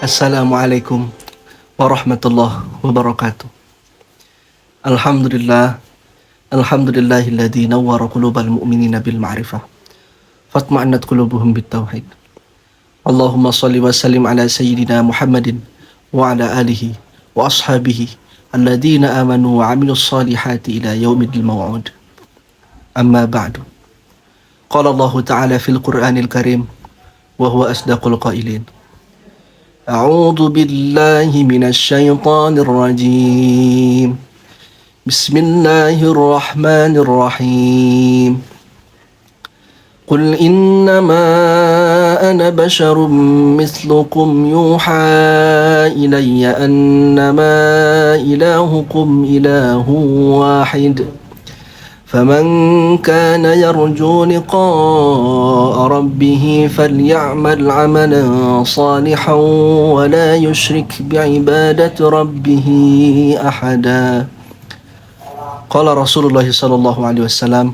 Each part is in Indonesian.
Assalamualaikum warahmatullahi wabarakatuh. Alhamdulillah, alhamdulillahilladzi nawwara qulubal mu'minina bil ma'rifah fatma'annat qulubuhum bit tauhid. Allahumma shalli wa sallim ala sayyidina Muhammadin wa ala alihi wa ashabihi alladzina amanu wa 'amilus salihati ila yaumil maw'ud. Amma ba'du. Qala Allah Ta'ala fil Qur'anil Karim wa huwa asdaqul qailin. A'udzu billahi minasy syaithanir rajim. Bismillahirrahmanirrahim. Qul innama ana basyarum mislukum yuha ilayya annama ilahukum ilahun wahid. فمن كان يرجو لقاء ربه فليعمل عملا صالحا ولا يشرك بعبادة ربه أحدا. قال رسول الله صلى الله عليه وسلم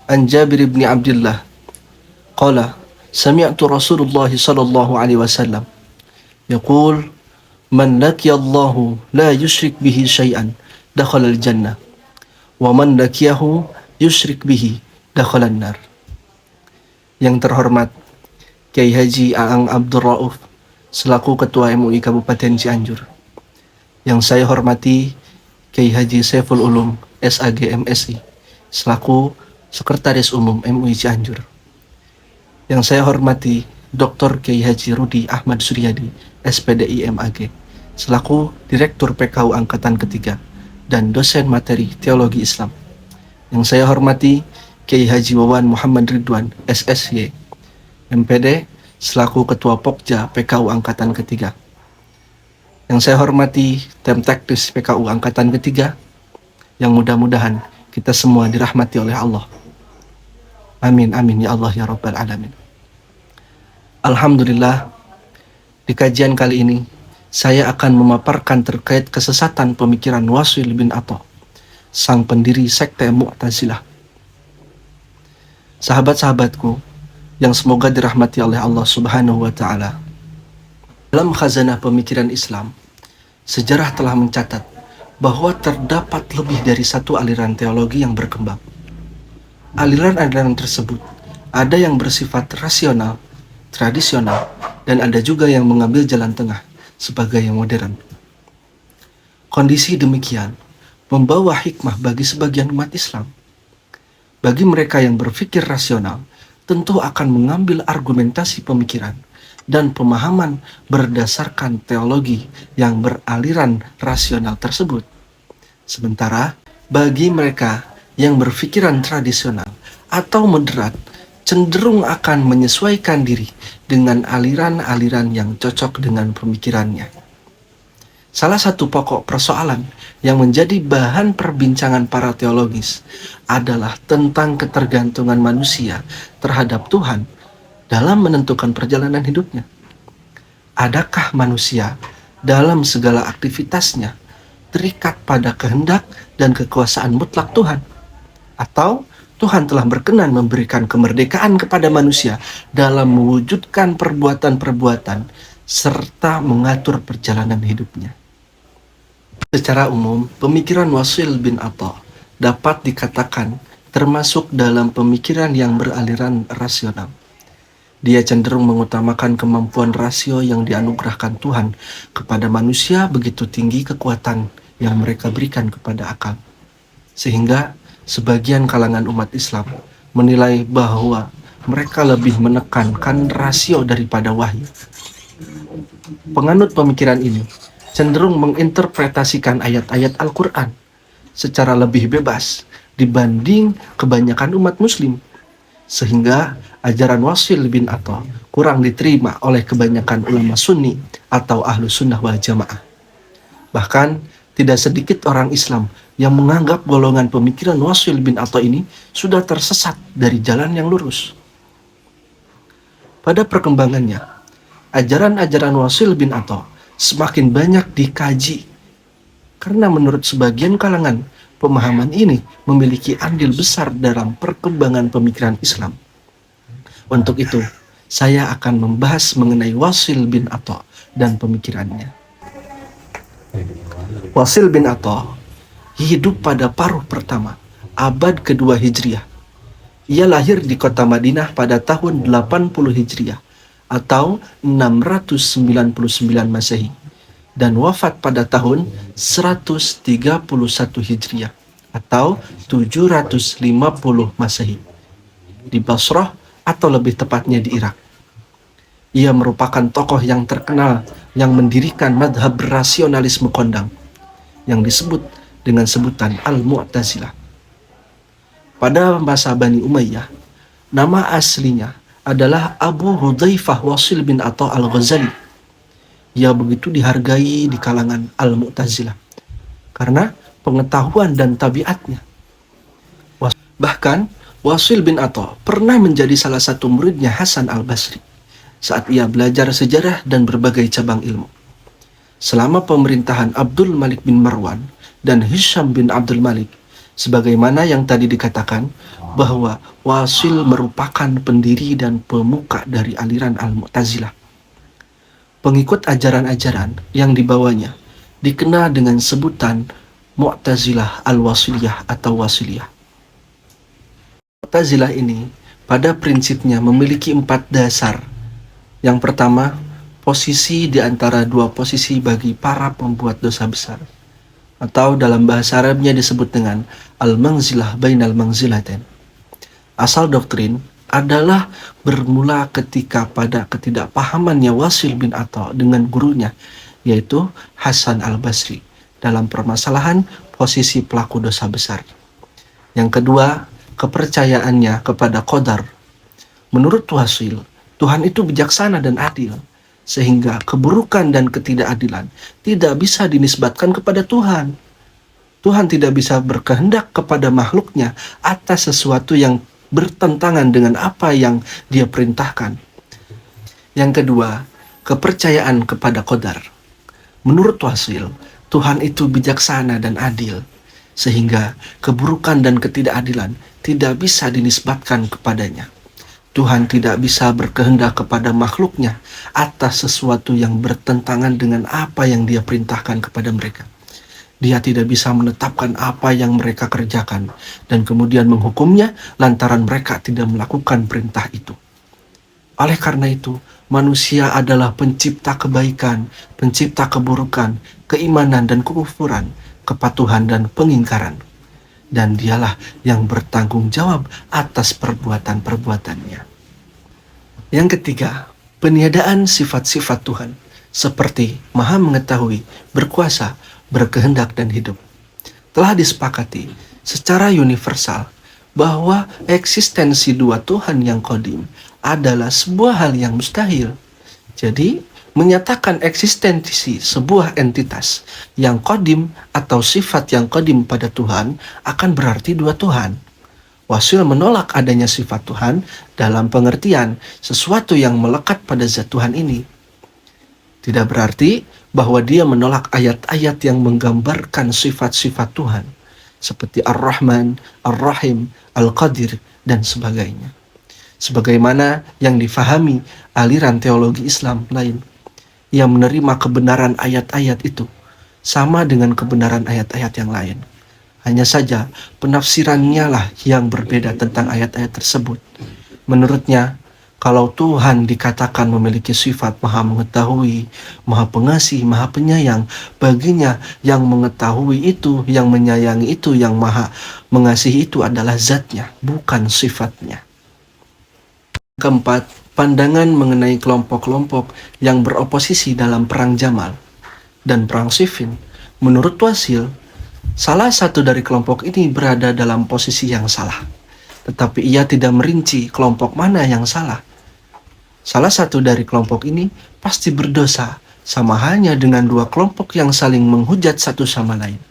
عن جابر بن عبد الله قال سمعت رسول الله صلى الله عليه وسلم يقول من لقي الله لا يشرك به شيئا دخل الجنة wa man lakiyahu yusyrik bihi dakhalan nar. Yang terhormat Kiai Haji Aang Abdul Rauf selaku Ketua MUI Kabupaten Cianjur. Yang saya hormati Kiai Haji Saiful Ulum SAG MSI selaku Sekretaris Umum MUI Cianjur. Yang saya hormati Dr. Kiai Haji Rudi Ahmad Suryadi SPDI MAG selaku Direktur PKU Angkatan Ketiga dan dosen materi teologi Islam. Yang saya hormati Kiai Haji Wawan Muhammad Ridwan SSY MPD selaku Ketua Pokja PKU Angkatan Ketiga. Yang saya hormati Tim Teknis PKU Angkatan Ketiga, yang mudah-mudahan kita semua dirahmati oleh Allah. Amin amin ya Allah ya Rabbal Alamin. Alhamdulillah, di kajian kali ini saya akan memaparkan terkait kesesatan pemikiran Wasil bin Atha, sang pendiri sekte Mu'tazilah. Sahabat-sahabatku yang semoga dirahmati oleh Allah Subhanahu wa Ta'ala, dalam khazanah pemikiran Islam, sejarah telah mencatat bahwa terdapat lebih dari satu aliran teologi yang berkembang. Aliran-aliran tersebut ada yang bersifat rasional, tradisional, dan ada juga yang mengambil jalan tengah sebagai yang modern. Kondisi demikian membawa hikmah bagi sebagian umat Islam. Bagi mereka yang berpikir rasional, tentu akan mengambil argumentasi pemikiran dan pemahaman berdasarkan teologi yang beraliran rasional tersebut. Sementara bagi mereka yang berpikiran tradisional atau moderat, cenderung akan menyesuaikan diri dengan aliran-aliran yang cocok dengan pemikirannya. Salah satu pokok persoalan yang menjadi bahan perbincangan para teologis adalah tentang ketergantungan manusia terhadap Tuhan dalam menentukan perjalanan hidupnya. Adakah manusia dalam segala aktivitasnya terikat pada kehendak dan kekuasaan mutlak Tuhan? Atau Tuhan telah berkenan memberikan kemerdekaan kepada manusia dalam mewujudkan perbuatan-perbuatan serta mengatur perjalanan hidupnya. Secara umum, pemikiran Wasil bin Atha dapat dikatakan termasuk dalam pemikiran yang beraliran rasional. Dia cenderung mengutamakan kemampuan rasio yang dianugerahkan Tuhan kepada manusia, begitu tinggi kekuatan yang mereka berikan kepada akal. Sehingga sebagian kalangan umat Islam menilai bahwa mereka lebih menekankan rasio daripada wahyu. Penganut pemikiran ini cenderung menginterpretasikan ayat-ayat Al-Quran secara lebih bebas dibanding kebanyakan umat Muslim, sehingga ajaran Wasil bin Atha kurang diterima oleh kebanyakan ulama Sunni atau Ahlu Sunnah wal Jamaah. Bahkan tidak sedikit orang Islam yang menganggap golongan pemikiran Wasil bin Atha ini sudah tersesat dari jalan yang lurus. Pada perkembangannya, ajaran-ajaran Wasil bin Atha semakin banyak dikaji karena menurut sebagian kalangan, pemahaman ini memiliki andil besar dalam perkembangan pemikiran Islam. Untuk itu, saya akan membahas mengenai Wasil bin Atha dan pemikirannya. Wasil bin Atha hidup pada paruh pertama, abad kedua Hijriah. Ia lahir di kota Madinah pada tahun 80 Hijriah atau 699 Masehi dan wafat pada tahun 131 Hijriah atau 750 Masehi di Basrah atau lebih tepatnya di Irak. Ia merupakan tokoh yang terkenal yang mendirikan madhab rasionalisme kondang yang disebut dengan sebutan Al-Mu'tazilah. Pada masa Bani Umayyah, nama aslinya adalah Abu Hudzaifah Wasil bin Atha al-Ghazali. Ia begitu dihargai di kalangan Al-Mu'tazilah karena pengetahuan dan tabiatnya. Bahkan Wasil bin Atha pernah menjadi salah satu muridnya Hasan al-Basri saat ia belajar sejarah dan berbagai cabang ilmu. Selama pemerintahan Abdul Malik bin Marwan dan Hisham bin Abdul Malik, sebagaimana yang tadi dikatakan bahwa Wasil merupakan pendiri dan pemuka dari aliran Al-Mu'tazilah. Pengikut ajaran-ajaran yang dibawanya dikenal dengan sebutan Mu'tazilah Al-Wasiliyah atau Wasiliyah. Mu'tazilah ini pada prinsipnya memiliki 4 dasar. Yang pertama, posisi di antara dua posisi bagi para pembuat dosa besar, atau dalam bahasa Arabnya disebut dengan al-manzilah bainal manzilatain. Asal doktrin adalah bermula ketika pada ketidakpahamannya Wasil bin Atha dengan gurunya, yaitu Hasan al-Basri, dalam permasalahan posisi pelaku dosa besar. Yang kedua, kepercayaannya kepada qadar. Menurut Wasil, Tuhan itu bijaksana dan adil, sehingga keburukan dan ketidakadilan tidak bisa dinisbatkan kepada Tuhan. Tuhan tidak bisa berkehendak kepada makhluknya atas sesuatu yang bertentangan dengan apa yang Dia perintahkan. Yang kedua, kepercayaan kepada qadar. Menurut Wasil, Tuhan itu bijaksana dan adil, sehingga keburukan dan ketidakadilan tidak bisa dinisbatkan kepadanya. Tuhan tidak bisa berkehendak kepada makhluknya atas sesuatu yang bertentangan dengan apa yang Dia perintahkan kepada mereka. Dia tidak bisa menetapkan apa yang mereka kerjakan dan kemudian menghukumnya lantaran mereka tidak melakukan perintah itu. Oleh karena itu, manusia adalah pencipta kebaikan, pencipta keburukan, keimanan dan kekufuran, kepatuhan dan pengingkaran. Dan Dialah yang bertanggung jawab atas perbuatan-perbuatannya. Yang ketiga, peniadaan sifat-sifat Tuhan, seperti Maha Mengetahui, Berkuasa, Berkehendak, dan Hidup. Telah disepakati secara universal bahwa eksistensi dua Tuhan yang qadim adalah sebuah hal yang mustahil. Jadi, menyatakan eksistensi sebuah entitas yang qadim atau sifat yang qadim pada Tuhan akan berarti dua Tuhan. Wasil menolak adanya sifat Tuhan dalam pengertian sesuatu yang melekat pada zat Tuhan ini. Tidak berarti bahwa dia menolak ayat-ayat yang menggambarkan sifat-sifat Tuhan seperti Ar-Rahman, Ar-Rahim, Al-Qadir, dan sebagainya. Sebagaimana yang difahami aliran teologi Islam lain, yang menerima kebenaran ayat-ayat itu sama dengan kebenaran ayat-ayat yang lain. Hanya saja penafsirannya lah yang berbeda tentang ayat-ayat tersebut. Menurutnya, kalau Tuhan dikatakan memiliki sifat Maha Mengetahui, Maha Pengasih, Maha Penyayang, baginya yang mengetahui itu, yang menyayangi itu, yang Maha Mengasihi itu adalah zatnya, bukan sifatnya. Keempat, pandangan mengenai kelompok-kelompok yang beroposisi dalam Perang Jamal dan Perang Siffin. Menurut Wasil, salah satu dari kelompok ini berada dalam posisi yang salah, tetapi ia tidak merinci kelompok mana yang salah. Salah satu dari kelompok ini pasti berdosa, sama halnya dengan dua kelompok yang saling menghujat satu sama lain.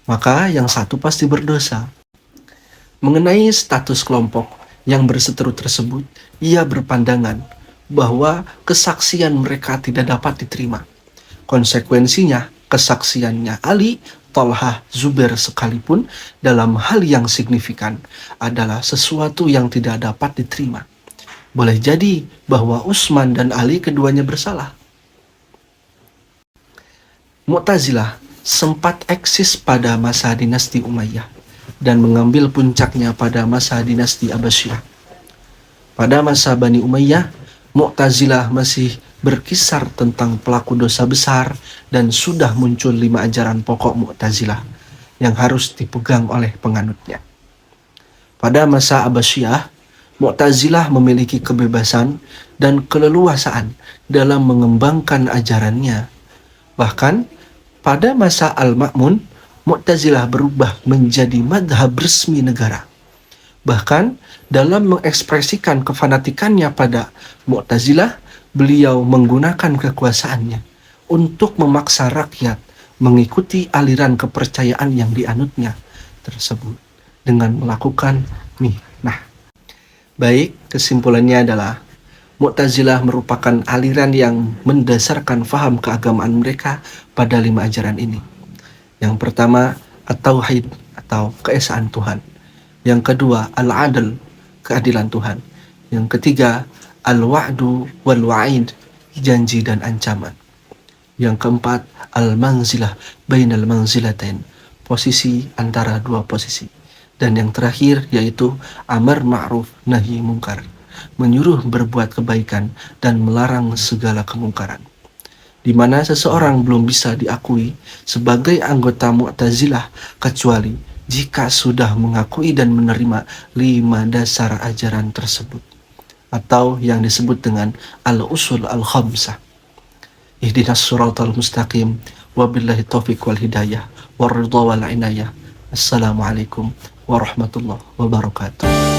Maka yang satu pasti berdosa. Mengenai status kelompok yang berseteru tersebut, ia berpandangan bahwa kesaksian mereka tidak dapat diterima. Konsekuensinya, kesaksiannya Ali, Thalhah, Zubair sekalipun dalam hal yang signifikan adalah sesuatu yang tidak dapat diterima. Boleh jadi bahwa Utsman dan Ali keduanya bersalah. Mu'tazilah sempat eksis pada masa dinasti Umayyah dan mengambil puncaknya pada masa dinasti Abbasiyah. Pada masa Bani Umayyah, Mu'tazilah masih berkisar tentang pelaku dosa besar dan sudah muncul 5 ajaran pokok Mu'tazilah yang harus dipegang oleh penganutnya. Pada masa Abbasiyah, Mu'tazilah memiliki kebebasan dan keleluasaan dalam mengembangkan ajarannya. Bahkan pada masa Al-Ma'mun, Mu'tazilah berubah menjadi madhab resmi negara. Bahkan dalam mengekspresikan kefanatikannya pada Mu'tazilah, beliau menggunakan kekuasaannya untuk memaksa rakyat mengikuti aliran kepercayaan yang dianutnya tersebut dengan melakukan mihnah. Baik, kesimpulannya adalah Mu'tazilah merupakan aliran yang mendasarkan faham keagamaan mereka pada 5 ajaran ini. Yang pertama, at-tauhid atau keesaan Tuhan. Yang kedua, al-adl, keadilan Tuhan. Yang ketiga, al-wa'du wal-wa'id, janji dan ancaman. Yang keempat, al-manzilah bainal manzilatain, posisi antara 2 posisi. Dan yang terakhir yaitu amar ma'ruf nahi mungkar, menyuruh berbuat kebaikan dan melarang segala kemungkaran. Di mana seseorang belum bisa diakui sebagai anggota Mu'tazilah kecuali jika sudah mengakui dan menerima 5 dasar ajaran tersebut, atau yang disebut dengan al-usul al-khamsah. Ihdinas siratal mustaqim, wabillahi taufiq wal hidayah, warridha wal inayah. Assalamualaikum warahmatullahi wabarakatuh.